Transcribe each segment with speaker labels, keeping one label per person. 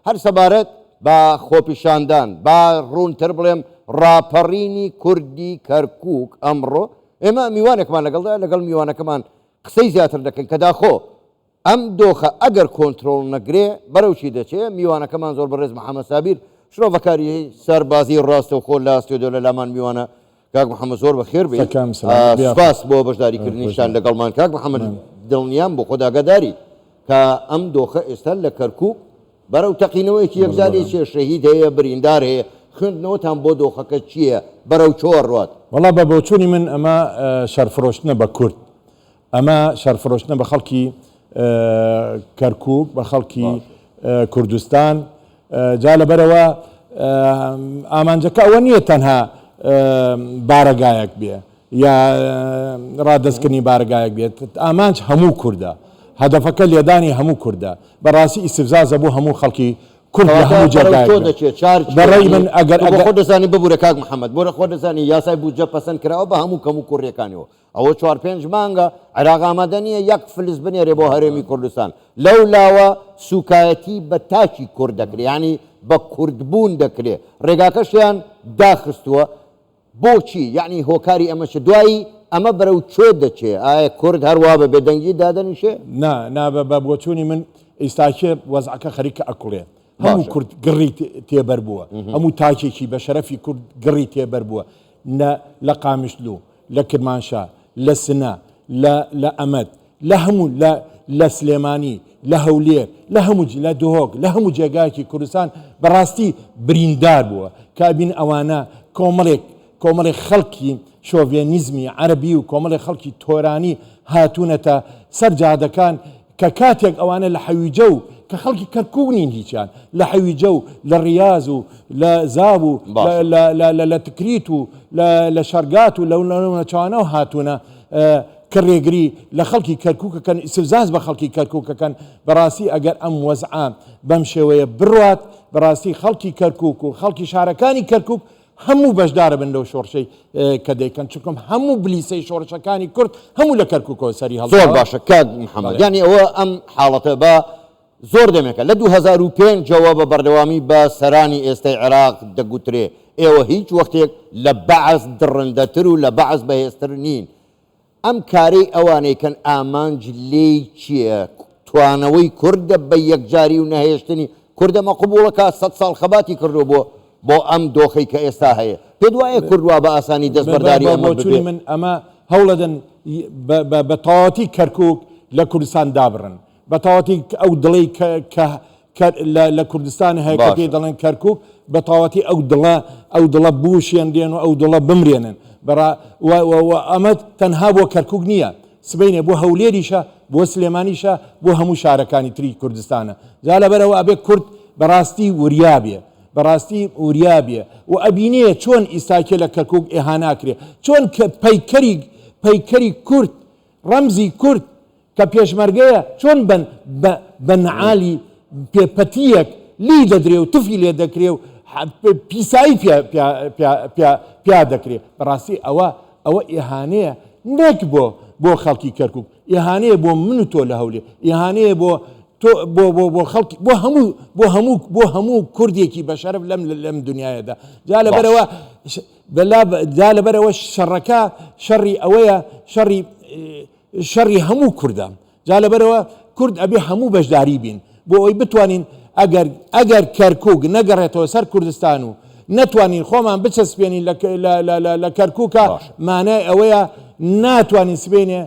Speaker 1: هەر سەبارەت بە خۆپیشاندان با ڕوونتر بڵێم ڕاپەڕینی کوردی کەرکووک ئەمڕۆ ئێمە میوانێکمان لەگەڵدا لەگەڵ میوانەکەمان قسەی زیاتر دەکەن کە داخۆ ئەم دۆخە ئەگەر کۆنتترۆل نەگرێ بەرەوچی دەچێت میوانەکەمان زۆر بەڕێز محەممەد سابیر شرۆڤەکاری سەربازی ڕاستە و خۆ لە ئەستێدۆ لە لامان میوانە کاک محەممەد زۆر بەخێر بێ سپاس بۆ بەشداریکردنیشان لەگەڵمان کاک محەممەد دڵنیام بۆ خۆداگەداری کە ئەم دۆخە ئێستا لە کەرکووک بەرەو تەقینەوەیکی یەکجاری چێ شەهید هەیە بریندار هەیە خوێندنەوەتان بۆ دۆخەکە چییە بەرەو چۆر ڕات
Speaker 2: وەڵا بە بۆچوونی من ئەمە شەرفرۆشتنە بە کورد ئەمە شەرفرۆشتنە بە خەڵکی کەرکووک بە خەڵکی کوردستان جا لەبەرەوە ئامانجەکە ئەوە نییە تەنها بارەگایەک بێ یا ڕادەستکردنی بارەگایەک بێت ئامانج هەموو کووردە هەدەفەکە لێدانی هەموو کووردە بەڕاستی ئیسفزازە بۆ هەموو خەڵکی کورد لە هەموو جێگایەک بەڕێی من ئەگەر
Speaker 1: خۆ دەزانی ببوورە کاک محەممەد بۆرە خۆ دەزانی یاسای بوجە پەسەند کراوە بە هەموو کەم و کوڕیەکانیەوە ئەوە 4-5 مانگە عێراق ئامادە نییە یەک فلس بنێرێ بۆ هەرێمی کوردستان لەو لاوە سوکایەتی بە تاچی کورد دەکرێت ینی بە کوردبوون دەکرێت ڕێگاکەشیان داخستووە بۆچی یعنی هۆکاری ئەمەش دوایی ئەمە بەرەو چۆ دەچێ ئایا کورد هەروە بە بێدەنگی دادەنیشێ
Speaker 2: نابە بە بۆچوونی من ئێستاکێ وەزعەکە خەریکە ئەکوڵێ هەموو کورد گڕی تێبەر بووە هەموو تاکێکی بە شەرەفی کورد گڕی تێبەر بووە لە قامشلو لە کرمانشا لە سنە لە ئەمەد لە هەموو لە سلێمانی لە هەولێر لە هەموو لە دۆهۆک لە هەموو جێگایەکی کوردستان بەڕاستی بریندار بووە کابین ئەوانە کۆمەڵێک خەڵکی شۆڤێنیزمی عەربی و کۆمەڵێک خەڵکی تۆرانی هاتوونەتە سەر جادەکان کە کاتێک ئەوانە لە حەویجە و کە خەڵکی کەرکووک نین هیچیان لە حەویجە و لە ڕیاز و لە زاب و لە تکریت و لە شەرگات و لە چوانە و هاتوونە کڕێگری لە خەڵکی کەرکووکەکەن ئیسفزاز بە خەڵکی کەرکووکەکەن بەڕاستی ئەگەر ئەم وەزعە بەم شێوەیە بڕوات بەڕاستی خەڵکی کەرکووک و خەڵکی شارەکانی کەرکووک هەموو بەشدارە بن لەو شۆڕشەی کە دەیکەن چونکەم هەموو بلیسەی شۆڕشەکانی کورد هەموو لە کەرکووکەوە سەری هەڵ
Speaker 1: زۆر باشە کاک محەممەد یانی ئەوە ئەم حاڵەتە بە زۆر دەمێکە لە 2005ەوە بە بەردەوامی بە سەرانی ئێستای عێراق دەگوترێ ئێوە هیچ وەختێک لە بەعز دڕندەتر و لە بەعز بەهێزتر نین ئەم کارەی ئەوانەیەکەن ئامانج لێی چییە توانەوەی کوردە بە یەکجاری و نەهێشتنی کوردەمە قبوڵەکە 100 ساڵ خەباتی کردو بۆ ئەم دۆخەی کە ئێستا هەیە پێ دوایە کوردوا بە ئاسانی دەستبەرداری ئەمە بێت
Speaker 2: من ئەمە هەوڵەدەن بە تەواوەتی کەرکووک لە کوردستان دابڕن بە تەواوەتی ئەو دڵی لە کوردستان هەیە کە پێی دەڵێن کەرکووک بە تەواوەتی ئەو دڵە بوشیان دێن و ئەو دڵە بمرێنن ئەمە تەنها بۆ کەرکووک نییە سبەینێ بۆ هەولێریشە بۆ سلێمانیشە بۆ هەموو شارەکانی تری کوردستانە جا لەبەرەوە ئەبێ کورد بەڕاستی وریابێ بەڕاستی وریابێ و ئەبینەیە چۆن ئیساکێ لە کەرکووک ئێهاناکرێ چۆن کە پەیکەری کورد ڕەمزی کورد کە پێشمەرگەیە چۆن بە نەعالی پێپەتیەک لی دەدرێ و تفی لێ دەکرێ و پیسایی پیا دەکرێت بەڕاستی ئەوە ئێهانەیە نەک بۆ خەڵکی کەرکووک ئێهانەیە بۆ من و تۆ لە هەولێر ئێهانەیە بۆ خەڵکی بۆ هەموو کوردێکی بە شەرف لەم دنیاەدا جا لەبەرەوە شەڕەکە شەڕی ئەوەیە شەڕی هەموو کوردە جا لەبەرەوە کورد ئەبێ هەموو بەشداری بین بۆ ئەوی بتوانین ئەگەر کەرکووک نەگەڕێتەوە سەر کوردستان و نەتوانین خۆمان بچەسپێنین لە کەرکووکە مانای ئەوەیە ناتوانین سبێنێ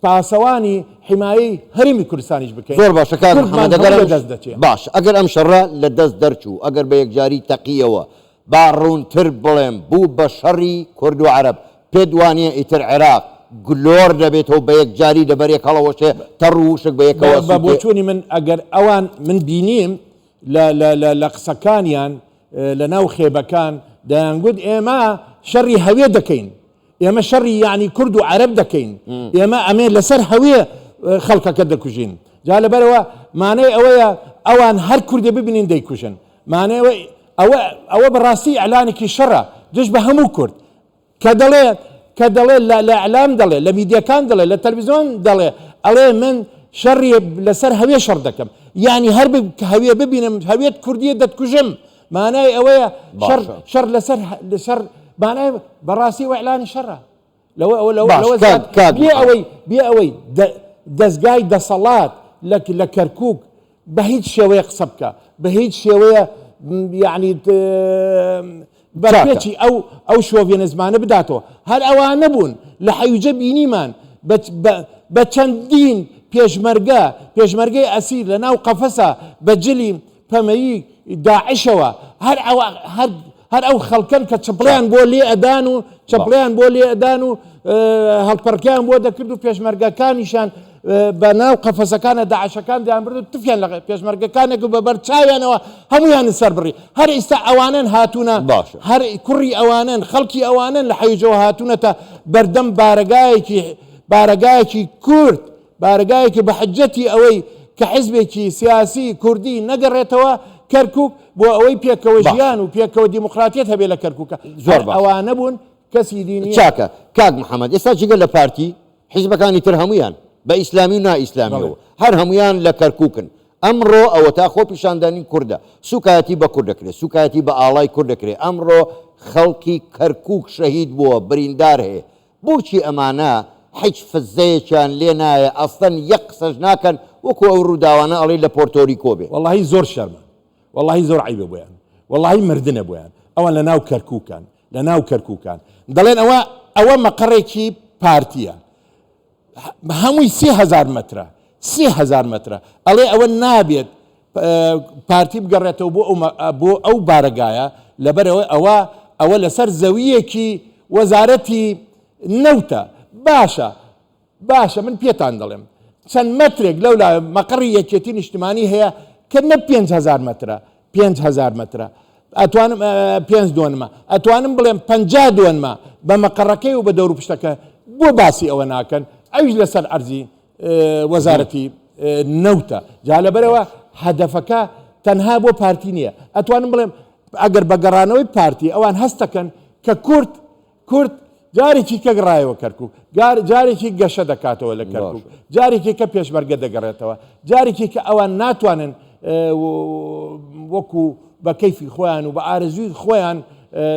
Speaker 2: پاسەوانی حیمایی هەرێمی کوردستانیش بکەین
Speaker 1: زۆر باشە کاک محەممەد باش ئەگەر ئەم شەڕە لە دەست دەرچوو ئەگەر بە یەکجاری تەقیەوە با ڕوونتر بڵێم بوو بە شەڕی کورد و عەرەب پێ دوانیە ئیتر عێراق گلۆر دەبێتەوە بە یەکجاری دەبەرێک هەڵەوەشێ تەڕ و وشک بە یەکەوە
Speaker 2: بە بۆچوونی من ئەگەر ئەوان من بینیم لە قسەکانیان لە ناو خێبەکان دەیانگوت ئێمە شەڕی هەوێ دەکەین ئێمە شەڕی یعنی کورد و عەرەب دەکەین ئێمە ئەمێ لەسەر هەوێ خەڵکەکە دەکوژین جا لەبەرەوە مانای ئەوەیە ئەوان هەر کوردێ ببینین دەیکوژن مانای ئەوە بەڕاستی ئەعلانێکی شەڕە دژ بە هەموو کورد کە دەڵێ لە ئەعلام دەڵێ لە میدیەکان دەڵێ لە تەلەڤیزیۆن دەڵێ ئەڵێ من شەڕی لەسەر هەوێ شەڕ دەکەم یعنی هەر هەوێ ببینم هەوێت کوردیە دەتکوژم مانای ئەوەیە شەڕ لەسەر مانای بەڕاستی وەعلانی شەڕە بێ ئەوەی دەستگای دەسەڵات لە کەرکووک بە هیچ شێوەیە قسە بکە بە هیچ شێوەیە یعنی بەرپێکی ئەو شۆڤێنە زمانە بداتەوە هەر ئەوان نەبوون لە حەیوجە بینیمان بە چەندین پێشمەرگەی ئەسیر لە ناو قەفەسە بە جلی پەمەیی داعشەوە هەر ئەو خەڵکن کە چپڵیان بۆ لێ ئەدان و هەڵپەرکیان بۆ دەکرد و پێشمەرگەکانیشان بە ناو قەفەسەکانە داعشەکان دەیان برد و تفیان لە پێشمەرگەکانێک و بە بەرچاویانەوە هەمویان سەر بڕی هەر ئێستا ئەوانن هاتوونە هەر کوڕی ئەوانن خەڵکی ئەوانن لە حەیوجەوە هاتوونەتە بەردەم بارگایەکی کورد بارگایەکی بە حجەتی ئەوەی کە حیزبێکی سیاسی کوردی نەگەڕێتەوە کەرکووک بۆ ئەوەی پێکەوە ژیان و پێکەوە دیموکراتیەت هەبێ لە کەرکووکە زۆر ئەوانە بوون کەسی دینی
Speaker 1: چاکە کاک محەممەد ئێستا جگە لە پارتی حیزبەکانی تر هەمویان بە ئیسلامی و نائیسلامیەوە هەر هەمویان لە کەرکووکن ئەمڕۆ ئەوە تا خۆ پیشاندانی کووردە سوکایەتی بە کورد دەکرێت سوکایەتی بە ئاڵای کورد دەکرێت ئەمڕۆ خەڵکی کەرکووک شەهید بووە بریندار هەیە بۆچی ئەمانە هیچ فزەیەکیان لێ نایە ئەستەن یەک قسەش ناکەن وەکو ئەو ڕووداوانە ئەڵێ لە پۆرتۆریکۆ بێ
Speaker 2: وەڵاهی زۆر شەرمە وەڵاهی زۆر عیبە بۆیان وەڵاهی مردنە بۆیان ئەوە لە ناو کەرکووکان دەڵێن ئەوە مەقڕێکی پارتیە هەمووی 30,000 مترە 30,000 مترە ئەڵێ ئەوە نابێت پارتی بگەڕێتەوە بۆ ئەو بارگایە لەبەرەوە ئەوە لەسەر زەویەکی وەزارەتی نەوتە باشە من پێتان دەڵێم چەند مترێک لەولا مەقڕی یەکێتی نیشتیمانی هەیە کە نە 5,000 مترە 5,000 مترە ئەتوانم 5 دۆنمە ئەتوانم بڵێم 50 دۆنمە بە مەقڕەکەی و بە دەور و پشتەکە بۆ باسی ئەوە ناکەن ئەویش لەسەر ئەرزی وەزارەتی نەوتە جا لەبەرەوە هەدەفەکە تەنها بۆ پارتی نییە ئەتوانم بڵێم ئەگەر بە گەڕانەوەی پارتی ئەوان هەست دەکەن کە کورد جارێکی کە گڕایەوە کەرکووک جارێکی گەشە دەکاتەوە لە کەرکووک جارێکی کە پێشمەرگە دەگەڕێتەوە جارێکی کە ئەوان ناتوانن وەکو بە کەیفی خۆیان و بە ئارەزووی خۆیان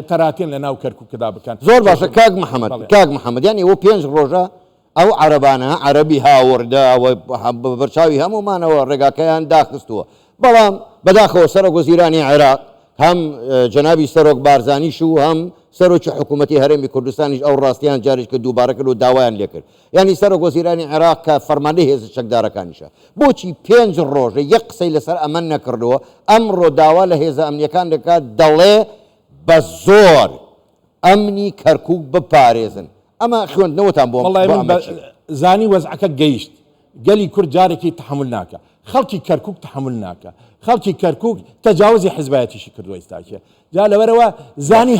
Speaker 2: تەراتێن لە ناو کەرکووکدا بکەن
Speaker 1: زۆر باشە کاک محەممەد یانی ئەوە 5 ڕۆژە ئەو عەرەبانە عەرەبی هاوردە بەرچاوی هەمومانەوە ڕێگاکەیان داخستووە بەڵام بەداخەوە سەرۆک وەزیرانی عێراق هەم جەنابی سەرۆک بارزانیش و هەم سەرۆکی حکوومەتی هەرێمی کوردستانیش ئەو ڕاستیان جاریش کە دووبارە کرد و داوایان لێ کرد یعنی سەرۆک وەزیرانی عێراق کە فەرماندەی هێزە چەکدارەکانیشە بۆچی 5 ڕۆژە یەک قسەی لەسەر ئەمە نەکردەوە ئەمڕۆ داوا لە هێزە ئەمنیەکان دەکات دەڵێ بە زۆر ئەمنی کەرکووک بپارێزن ئەمە خوێندنەوەتان بۆ
Speaker 2: زانی وەزعەکە گەیشت گەلی کورد جارێکی تحمل ناکە خەڵکی کەرکووک تحمل ناکە خەڵکی کەرکووک تەجاوزی حیزبایەتیشی کردووە ئێستاکێ جا لەبەرەوە زانی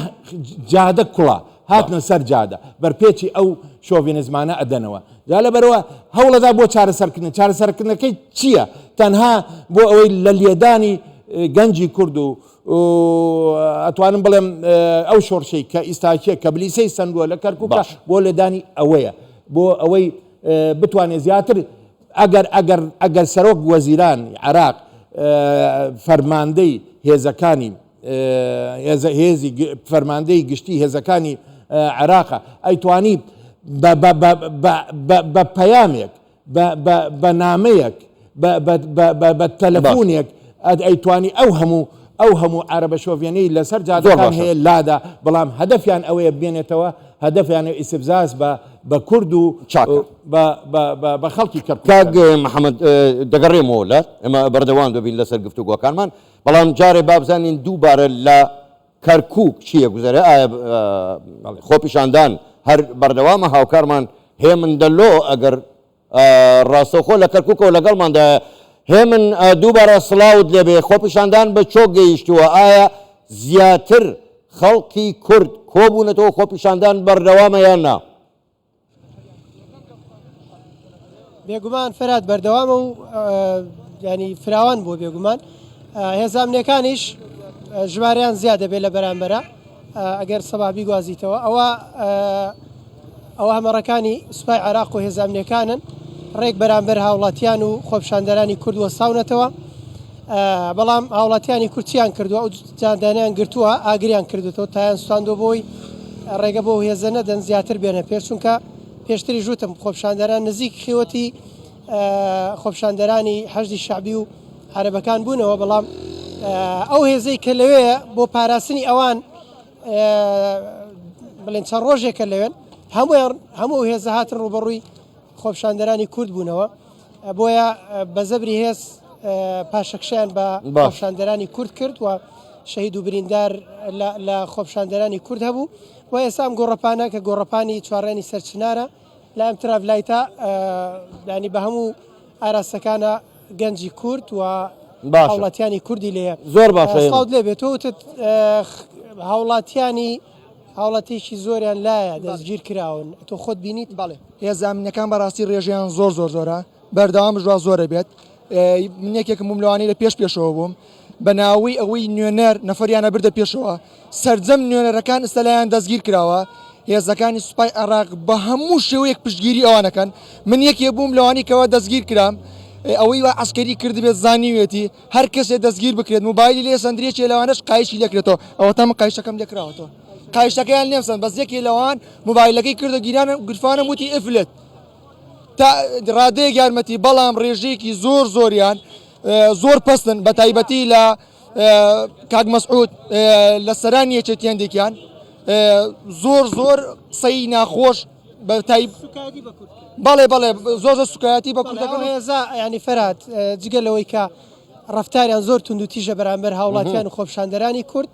Speaker 2: جادە کوڵە هاتنە سەر جادە بەرپێکی ئەو شۆڤێنە زمانە ئەدەنەوە جا لەبەرەوە هەوڵەدا بۆ چارەسەرکردنەکەی چییە تەنها بۆ ئەوەی لە لێدانی گەنجی کورد و ئەتوانم بڵێم ئەو شۆڕشەی کە ئیستاکیە کە بلیسەی سندووە لە کەرکووکە بۆ لێدانی ئەوەیە بۆ ئەوەی بتوانێت زیاتر ئەگەر سەرۆک وەزیران عێراق فەرماندەی هێزەکانی هێزی فەرماندەی گشتی هێزەکانی عێراقە ئەیتوانی بە پەیامێک بە نامەیەک بە تەلەفۆنێک ئەیتوانی ئەو هەموو عەرەبە شۆڤێنەی لەسەر جادەکان هەیە لادا بەڵام هەدەفیان ئەوەیە بێنێتەوە هەدەفیانە ئیسبزاز بە کورد و بە خەڵکی کەرکووک
Speaker 1: کاک محەممەد دەگەڕێمەوە لە ئێمە بەردەوام دەبین لەسەر گفتوگۆکانمان بەڵام جارێ بابزانین دووبارە لە کەرکووک چییە گوزەرە ئایا خۆپیشاندان هەر بەردەوامە هاوکارمان هێمندەلۆ ئەگەر ڕاستەوخۆ لە کەرکووکەوە لەگەڵماندا هێمن دووبارە سڵاوت لێبێ خۆپیشاندان بە چۆک گەیشتووە ئایا زیاتر خەڵکی کورد کۆبوونەتەوە خۆپیشاندان بەردەوامە یان نا
Speaker 3: بێگومان فەرات بەردەوامە و ینی فراوان بۆ بێگومان هێزامنیەکانیش ژمارەیان زیاد دەبێت لە بەرامبەرە ئەگەر سەبابی گوازیتەوە ئەوە هەمەڕەکانی سوپای عێراق و هێزامنیەکانن ڕێک بەرامبەر هاوڵاتیان و خۆپشاندەرانی کورد وەستاونەتەوە بەڵام هاوڵاتیانی کورتیان کردووە و جاندانیان گرتووە ئاگریان کردوەوە تایان سوستاندۆ بۆی ڕێگە بۆ هێزە نەدەن زیاتر بێنە پێش چونکە پێشتری ژوتم خۆپشاندەران نزیک خێوەتی خۆپشاندەرانی حەشدی شعبی و عەرەبەکان بوونەوە بەڵام ئەو هێزەی کە لەوەیە بۆ پاراستنی ئەوان بڵێن چەند ڕۆژێکە لەوێن هەموو هێزە هاتن ڕوبەڕووی خۆپشاندەرانی کورد بوونەوە بۆیە بە زەبری هێز پاشەکشیان بە خۆپشاندەرانی کورد کرد و شەهید و بریندار لە خۆپشاندەرانی کورد هەبوو و ئێسام گۆڕەپانە کە گۆڕەپانی چوارڕێنی سەرچنارە لە ئەم تراڤلایتە ینی بە هەموو ئاراستەکانە گەنجی کورد و هاوڵاتیانی کوردی لێە
Speaker 1: زۆر باشە
Speaker 3: لێ بێت تۆ هاوڵاتیشی زۆریان لایە دەستگیر کراون تۆ خۆت بینیت
Speaker 4: باڵێ هێزانینەکان بەڕاستی ڕێژیان زۆر زۆرە بەردەوام ژوا زۆرە بێت منێکێکم بووملەوانی لە پێشەوە بووم بە ناوی ئەوەی نوێنەر نەفریانە بردە پێشەوە سەرجەم نوێنەرەکان ئستەلایان دەستگیر کراوە هێزەکانی سوپای عێراق بە هەموو شێوەیەک پشتگیری ئەوانەکەن من یەکێ بووم لەوانی کەەوە دەستگیر کرام ئەوەی وا عسکەری کردبێت زانیوێتی هەر کەسێ دەستگیر بکرێت موبایلی لێ سندرێکی لەوانش قایشی لێکرێتەوە ئەوە تەمە قایشەکەم لێکراوەتەوە قایشەکەیان نێمسن بەس یەکی لەوان موبایلەکەی کردە گیرانە گرفانە وتی ئفلت تا ڕادەیە یارمەتی بەڵام ڕێژەیەکی زۆریان زۆر پستن بە تایبەتی لە کاک مەسعود لە سەرانی یەکێتیاندێکیان زۆر قسەی ناخۆش بە بەڵێ زۆر سوکایەتی بە کوردەکەن
Speaker 3: هێزا ینی فەرات جگەلەوەی کە ڕفتاریان زۆر تونند و تیژە بەرامبەر هاوڵاتیان و خۆپشاندەرانی کورد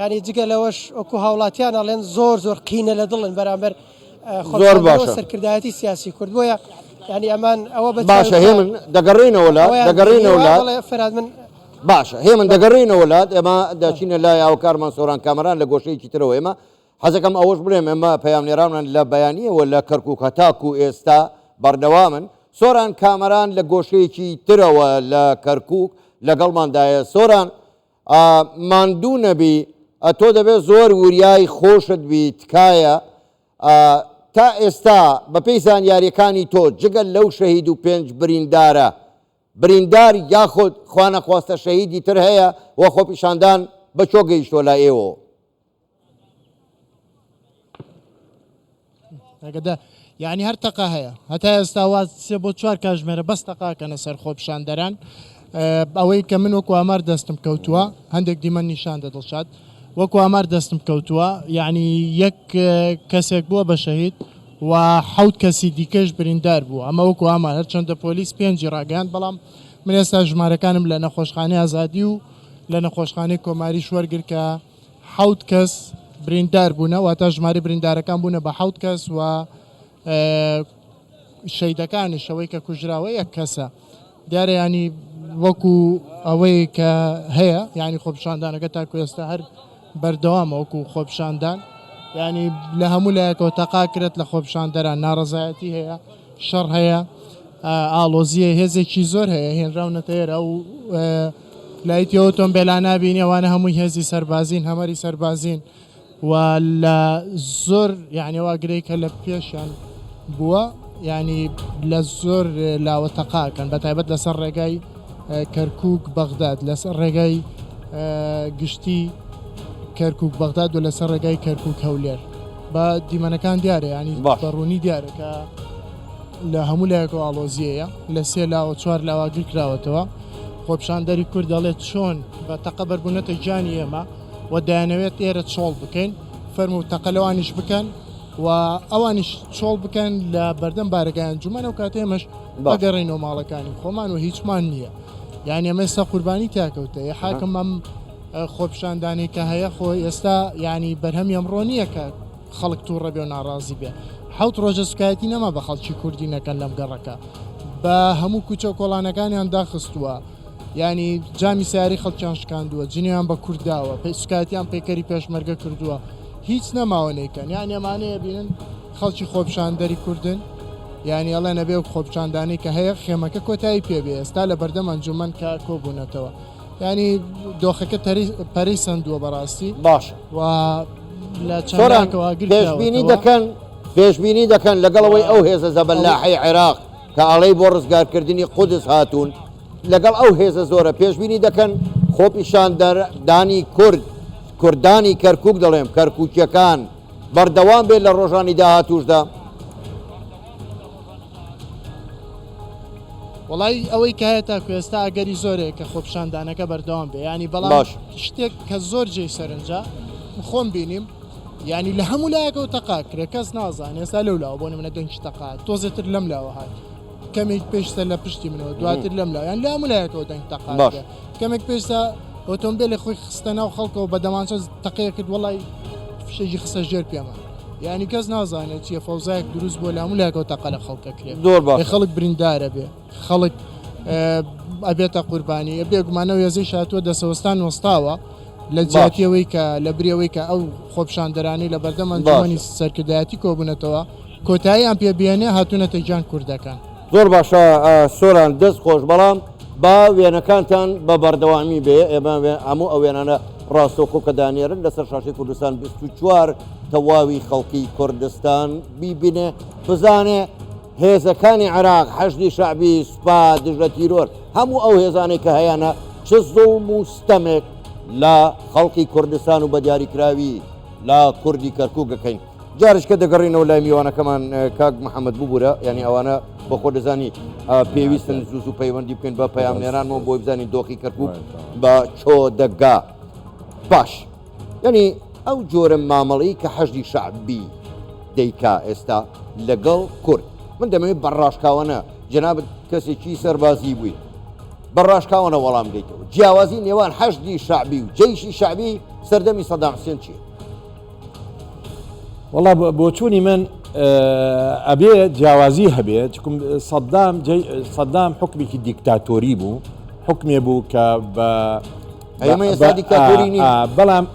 Speaker 3: ینی جگە لەوەش وەکو هاوڵاتیان ئەڵێن زۆر قینە لە دڵن بەرامبەر
Speaker 1: زۆر باشە
Speaker 3: سەرکردایەتی سیاسی کورد بۆیە ینی ئەمان ئەوە
Speaker 1: باشە هێمن دەگەڕێنەوە
Speaker 3: فەرات من
Speaker 1: باشە هێمن دەگەڕێنە وڵات ئێمە داچینە لای ئاوکارمان سۆران کامەران لە گۆشەیەکی ترەوە ئێمە حەزەکەم ئەوەش بڵێم ئێمە پەیامنێرانمان لە بەیانیەوە لە کەرکووک هەتاکو و ئێستا بەردەوامن سۆران کامەران لە گۆشەیەکی ترەوە لە کەرکووک لەگەڵماندایە سۆران ماندوو نەبی تۆ دەبێت زۆر وریای خۆشت بی تکایە تا ئێستا بە پێی زانیاریەکانی تۆ جگەل لەو شەهید و 5 بریندار یاخود خوانە خواستە شەهیدی تر هەیە وە خۆپیشاندان بە چۆ گەیشتۆ لای ئێوە
Speaker 5: یعنی هەر تەقا هەیە هەتا ئێستا وا 3 بۆ 4 کاتژمێرە بەس تەقاکەنە سەر خۆپیشاندەران ئەوەی کە من وەکو ئامار دەستم کەوتووە هەندێک دیمە نیشان دەدڵشات وەکو ئامار دەستم کەوتووە یعنی یەک کەسێک بووە بە شەهید و 7 کەسی دیکەش بریندار بوو ئەمە وەکو ئامار هەرچەندە پۆلیس 5 ڕاگەیان بەڵام من ئێستا ژمارەکانم لە نەخۆشخانەی ئازادی و لە نەخۆشخانەی کۆماری شوەرگر کە 7 کەس بریندار بوونە واتە ژماری بریندارەکان بوونە بە 7 کەس و شەیدەکانش ئەوەی کە کوژراوە یەک کەسە دیارە ینی وەکو ئەوەی کە هەیە ینی خۆپیشاندانەکە تاکو ئێستا هەر بەردەوامە وەکو خۆپیشاندان ینی لە هەموو لایەکەوە تەقا کرێت لە خۆپیشاندەران ناڕەزایەتی هەیە شەڕ هەیە ئاڵۆزیە هێزێکی زۆر هەیە هێنراونەتە ئێرە و لایەتیەوە تۆم بێلا نابینی ئەوانە هەمووی هێزی سەربازین هەمەری سەربازین و لە زۆر یعنیەوە گرەی کە لە پێشیان بووە ینی لە زۆر لاوە تەقاکەن بە تایبەت لەسەر ڕێگای کەرکووک بەغداد لەسەر ڕێگای گشتی کەرکووک بەغداد و لەسەر ڕێگای کەرکووک هەولێر بە دیمەنەکان دیارە ینی بەڕوونی دیارە کە لە هەموو لایەکەوە ئاڵۆزیەیە لە 3 لاوە 4 لاواگر کراوەتەوە خۆپیشاندەری کورد دەڵێت چۆن بە تەقە بەربوونەتە گیانی ئێمە و دەیانەوێت ئێرە چۆڵ بکەین فەرموو تەقە لەوانیش بکەن و ئەوانیش چۆڵ بکەن لە بەردەم بارگایان جومەنە و کاتێمەش بەگەڕێنەوە ماڵەکانی خۆمان و هیچمان نییە یعنی ئەمە ئێستا قوربانی تاکەوتە حاکم ئەم خۆپیشاندانی کە هەیە خۆی ئێستا ینی بەرهەمی ئەمڕۆ نییە کە خەڵک تووڕە بێ و ناڕازی بێ 7 ڕۆژە سوکایەتی نەما بە خەڵکی کوردی نەکەن لەم گەڕەکە بە هەموو کوچە کۆڵانەکانیان داخستووە ینی جامی سیاری خەڵکیان شکاندووە جنیان بە کورداوە سوکاتیان پێکەری پێشمەرگە کردووە هیچ نەماوەنەیکەن یان ئەمانەیە بینن خەڵکی خۆپیشاندەری کوردن یعنی ئەڵێ نەبێ و خۆپیشاندانی کە هەیە خێمەکە کۆتایی پێبێ ئێستا لە بەردەم ئەنجومەن کە کۆبوونەتەوە ینی دۆخەکە پەرەی سندووە بەڕاستی
Speaker 1: باش
Speaker 5: و لە چۆرانکەوە
Speaker 1: پێشبینی دەکەن لەگەڵەوەی ئەو هێزە زەبەلاحی عێراق کە ئاڵەی بۆ ڕزگارکردنی قودس هاتوون لەگەڵ ئەو هێزە زۆرە پێشببینی دەکەن خۆپیشاندانی کوردانی کەرکک دەڵێم کەرکووکیەکان بەردەوام بێت لە ڕۆژانی داهاتوشدا.
Speaker 5: وڵی ئەوەی کە هەیە تا کوێستا ئەگەری زۆرێک کە خۆپشاندانەکە بەردەوام بێ ینی بەڵام شتێک کە زۆر جێی سەرنجە خۆم بینیم ینی لە هەموو لایەکە و تەقاکرێ کەس نازانێ ئێستا لەولاوە بۆ منە دەنگی تەقا تۆزێتر لەم لاوە هات کەمێک پێشتە لە پشتی منەوە دواتر لەم لاو یان لە هەموو لایەکەەوە دەنگ تەقا کەمێک پێشتا ئۆتۆمبیلێ خۆی خستە ناو خەڵکەوە بە دەمانچە تەقەیە کرد وڵی فشێکی خستە ژێر پێمە ینی کەس نازانێت چیە فەوزایك دروست بۆ لە هەموو لایەکەوە تەقە لە خەڵکە کرێت
Speaker 1: زۆر باش
Speaker 5: خەڵک بریندارە بێ خەڵک ئەبێتە قوربانی بێگومانەوە ێزەی شاتووە دەسەوەستان وەستاوە لە جاتیەوەی کە لە بریەوەی کە ئەو خۆپشاندەرانی لە بەردەم ئەنجومەنی سەرکردایەتی کۆبوونەتەوە کۆتاییان پێبیێنێ هاتوونەتە گیان کوردەکان.
Speaker 1: زۆر باشە سۆران دەست خۆش بەڵام با وێنەکانتان بە بەردەوامی بێ ئێمە هەموو ئەو وێنانە ڕاستەوخۆ کە دانێرن لەسەر شاشی کوردستان 24 تەواوی خەڵکی کوردستان بیبینێ بزانێ هێزەکانی عێراق حەشدی شعبی سوپا دژە تیرۆر هەموو ئەو هێزانەی کە هەیەە چ زوڵم و ستەمێک لە خەڵکی کوردستان و بە دیاریکراوی لە کوردی کەرکووگەکەین. جارشکە دەگەڕینەوە لای میوانەکەمان کاک محەممەد ببوورە ینی ئەوانە بە خۆ دەزانی پێویستن زوز و پەیوەندی بکەین بە پەیامنێرانەوە بۆی بزانین دۆخی کەرکووک بە چۆ دەگا باش ینی ئەو جۆرە مامەڵەی کە حەشدی شعبی دەیکا ئێستا لەگەڵ کورد من دەمەوێت بەڕاشکاوانە جەنابەت کەسێکی سەربازی بووی بەڕاشکاوانە وەڵام دەیتەوە جیاوازی نێوان حەشدی شعبی و جەیشی شعبی سەردەمی سەدام حوسێن چییە؟
Speaker 2: وڵا بۆ چوونی من ئەبێ جیاوازی هەبێت سەدام حکمێکی دیکتاتۆری بوو حکمێ بوو کە بەڵام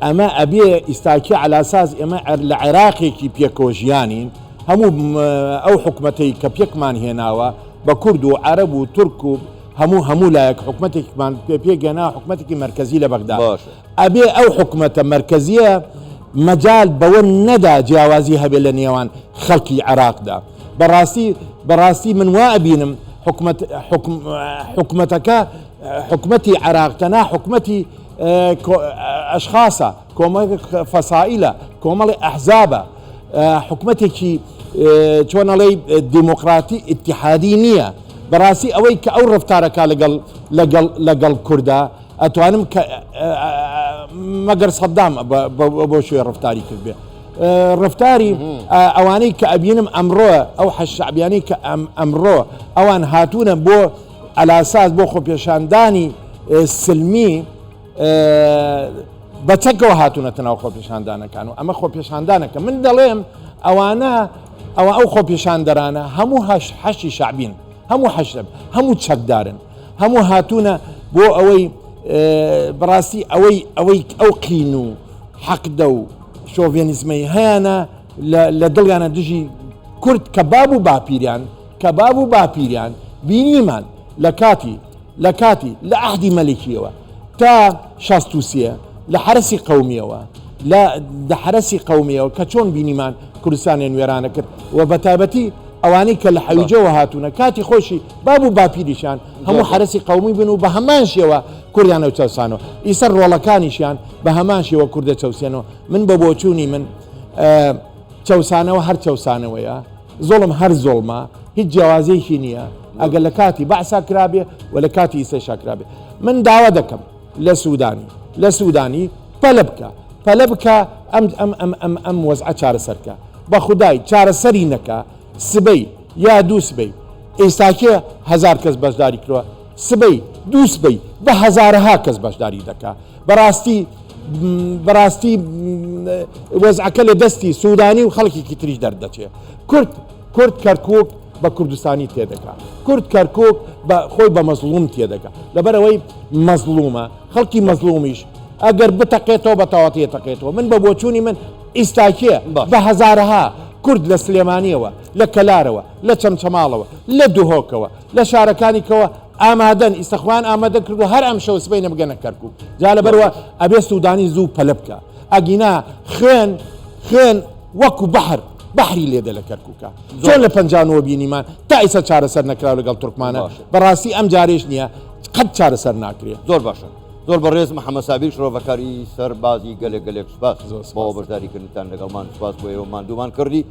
Speaker 2: ئەمە ئەبێ ئیستاکی علاساز ئێمە لە عێراقێکی پێکۆژیانین هەموو ئەو حکومەتەی کە پێکمان هێناوە بە کورد و عەرەب و تورک و هەموو لایەک حکومەتێکمان پێگەنا حکومەتێکی مرکزی لە بەغدا ئەبێ ئەو حکومەتە مرکزیە مەجال بەوە نەدا جیاوازی هەبێ لە نێوان خەڵکی عێراقدا بەڕاستی من وا ئەبینم حکومەتەکە حکومەتی عێراقتەنا حکومەتی ئەشخاصە کۆمەڵی فەسائیلە کۆمەڵی ئەحزابە حکومەتێکی چۆنەڵێ دیموقراتی ئیتیحادی نییە بەڕاستی ئەوەی کە ئەو ڕفتارەکە لەگەڵ کووردا ئەتوانم مەگەر سەدام بۆ شوێ ڕفتاری کرد بێ ڕفتاری ئەوانەی کە ئەبینم ئەمڕۆ ئەو حەشعبیانی کە ئەمڕۆ ئەوان هاتوونە بۆ ئەلاساس بۆ خۆپێشاندانی سلمی بەچەکەوە هاتوونەتە ناو خۆپێشاندانەکان و ئەمە خۆپێشاندانەکە من دەڵێم ئەو خۆپێشاندەرانە هەموو حەشی شعبین هەموو حەشب هەموو چەکدارن هەموو هاتوونە بۆ ئەوەی بەڕاستی ئەو قین و حەقدە و شۆڤێنیزمەی هەیەە لە دڵیانە دژی کورد کە باب و باپیریان بینیمان لە کاتی لە عەهدی مەلیکیەوە تا 63 لە حرەسی قەومیەوە لە حرەسی قەومیەوە کە چۆن بینیمان کوردستانی نوێرانە کرد و بەتابەتی ئەوانەی کە لە حەویجەوە هاتوونە کاتی خۆشی باب و باپیریشان هەموو حرەسی قەومی بن و بە هەمان شێوە کوردیانە چەسانەوە ئیسەر ڕۆڵەکانیشیان بە هەمان شێوە کوردە چەوسێنەوە من بە بۆچوونی من چەوسانەوە هەر چەوسانەوەیە زۆڵم هەر زۆڵمە هیچ جیاوازێکی نییە ئەگەر لە کاتی بەعسا کرابێ و لە کاتی ئیسەشا کرابێ من داوا دەکەم لە سوودانی پەلە بکە ئەم وەزعە چارەسەرکە بە خودای چارەسەری نەکە سبەی یا دوو سبەی ئێستاکێ 1000 کەس بەشداری کردووە سبەی دوو سبەی بە هەزارها کەس بەشداری دەکا بەڕاستی وەزعەکە لە دەستی سوودانی و خەڵکێکی تریش دەردەچێت کورد کەرکووک بە کوردستانی تێدەکات کورد کەرکووک خۆی بە مەزلوم تێدەکات لەبەرەوەی مەزلومە خەڵکی مەزلومیش ئەگەر بتەقێتەوە بە تەواتی تەقێتەوە من بە بۆچوونی من ئیستاکێ بە هەزارها کورد لە سلێمانیەوە لە کەلارەوە لە چەمچەماڵەوە لە دوهۆکەوە لە شارەکانیکەوە ئامادەن ئیسەخوان ئامادە کردو هەر ئەم شەو سبەی نەبگەنە کەرکووک جا لەبەرەوە ئەبێ سوودانی زوو پەلە بکە ئەگینا خوێن وەکو بەحر بەحری لێدە لە کەرکووکە چۆن لە 59 بینیمان تا ئیسا چارەسەر نەکراو لەگەڵ تورکمانە بەڕاستی ئەم جارێش نییە قەت چارەسەر ناکرێت.
Speaker 1: زۆر باشە زۆر بەڕێز محەممەد سابیر شرۆڤەکاری سەربازی گەلێک سپاس بۆ بەشداریکردنتان لەگەڵمان سپاس بۆ ئێوە ماندوومان کردی